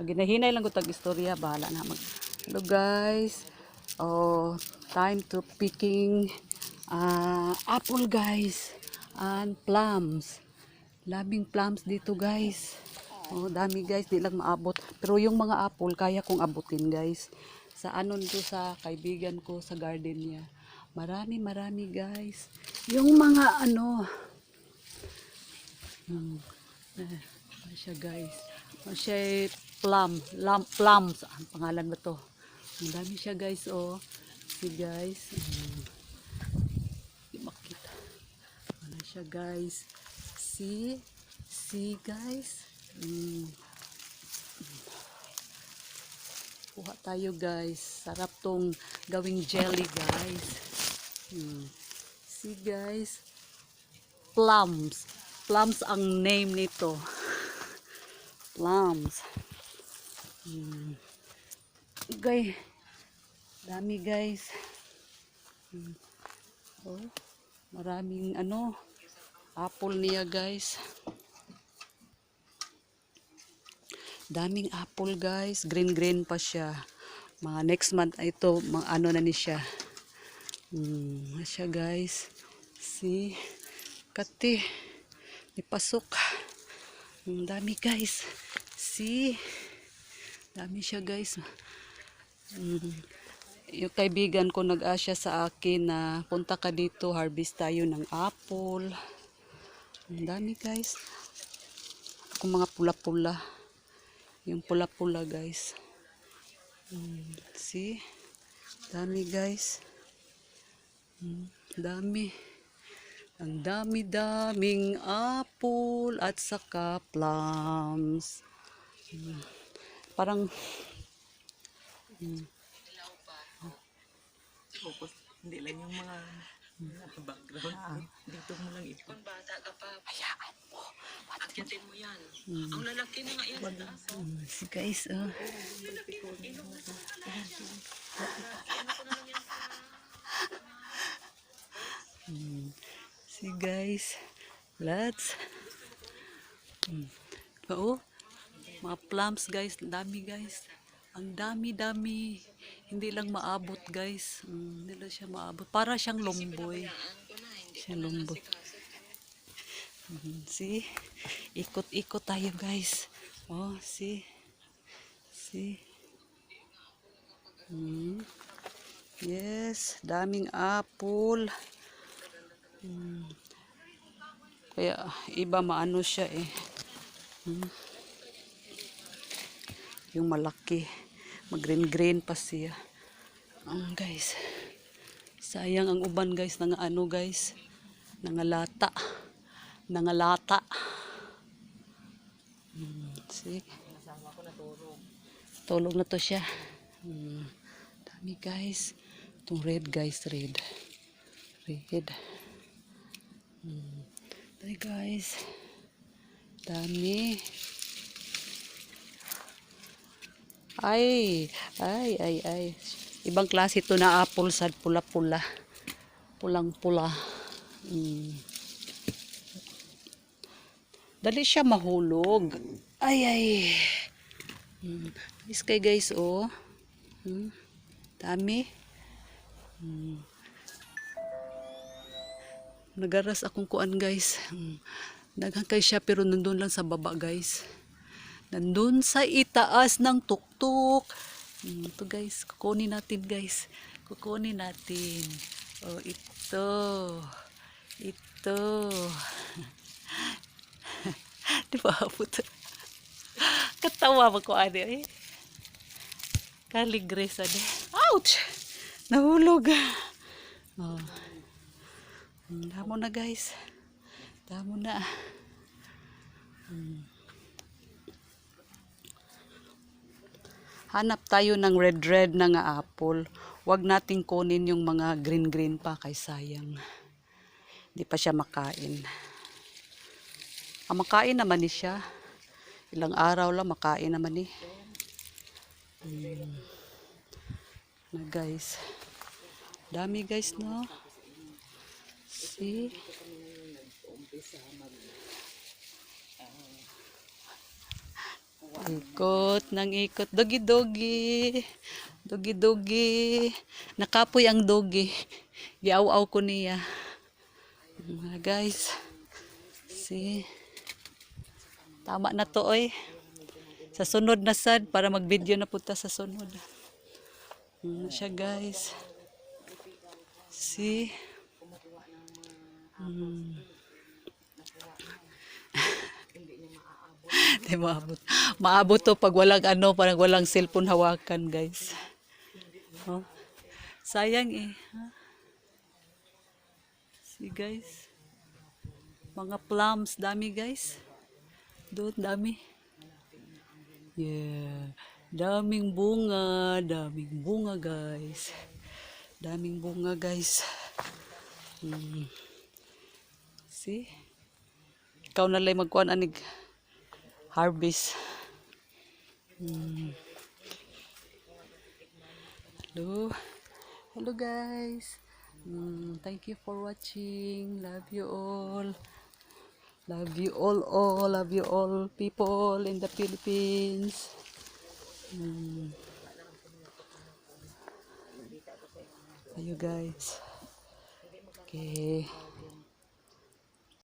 Ginahinay lang ko tag istorya, bahala na mag. Hello guys. Oh, time to picking apple guys and plums. Labing plums dito guys. Oh, dami guys, di lang maabot. Pero yung mga apple kaya kong abutin guys. Sa ano nito sa kaibigan ko sa garden niya. Marami guys. Yung mga ano siya guys. Siya plums. Ang pangalan ba to? Ang dami siya guys oh. See guys. Di makita. Ano siya guys. See guys. Kuha tayo guys. Sarap tong gawing jelly guys. See guys. Plums. Plums ang name nito. Plums. Okay. Dami guys. Oh, maraming ano. Apple niya guys. Daming apple guys. Green pa siya. Mga next month ito, mga ano na ni siya. Siya guys. See. Kati. Ipasok. Dami guys. See. Dami siya guys. Yung kaibigan ko nag-asya sa akin na punta ka dito, harvest tayo ng apple. Ang dami guys. Kung mga pula-pula. Yung pula-pula guys. See? Dami guys. Dami. Ang dami-daming apple at saka plums. Parang Focus, hindi lang yung mga background. Dito mo lang ito. Kung bata ka pa, hayaan mo. akyatin mo yan. Ang lalaki na nga yan. Si guys, oh. Si guys. Let's. Oo. Mga plums guys. Dami guys. Ang dami-dami. Hindi lang maabot guys. Hindi lang siya maabot. Para siyang lomboy. Siya lomboy. See? Ikot-ikot tayo guys. Oh, see? See? Yes. Daming apple. Kaya iba maano siya eh. Yung malaki. Mag-green pa siya. Guys. Sayang ang uban guys. Ano guys. Nangalata. See? Tulog na to siya. Dami guys. Itong red guys. Red. Dami guys. Dami. Ay. Ibang klase ito na apple sa pula-pula. Pulang-pula. Dali siya mahulog. Ay. Iskay guys, oh. Dami. Nagaras akong kuan guys. Naghangkay siya pero nandun lang sa baba guys. Nandun sa itaas ng tuktok. Ito guys, kukunin natin guys. Kukunin natin. Oh, ito. Di ba puto? Katawa ba ko ano eh? Kaligres ano. Ouch! Nahulog. Oh. Damo na guys. Damo na. Hanap tayo ng red na nga apple. Huwag nating kunin yung mga green pa kay sayang. Hindi pa siya makain. Makain naman ni siya. Ilang araw lang makain naman ni. Na guys. Dami guys no. See? Ikot ng ikot. Dogi dogi. Dogi dogi. Nakapoy ang dogi. Giaw-aw ko niya. Guys. See. Tama na to oy. Sa sunod na sad para mag-video na punta sa sunod. Siya guys. See. Di maabot. Maabot to pag walang ano, parang walang cellphone hawakan, guys. Oh. Sayang eh. Ha? See, guys. Mga plums, dami, guys. Doon, dami. Yeah. Daming bunga, guys. Daming bunga, guys. See? Ikaw na lang magkuhan anig harvest. Hello. Hello guys. Thank you for watching. Love you all. Love you all. Love you all people in the Philippines. Ayo guys. Okay.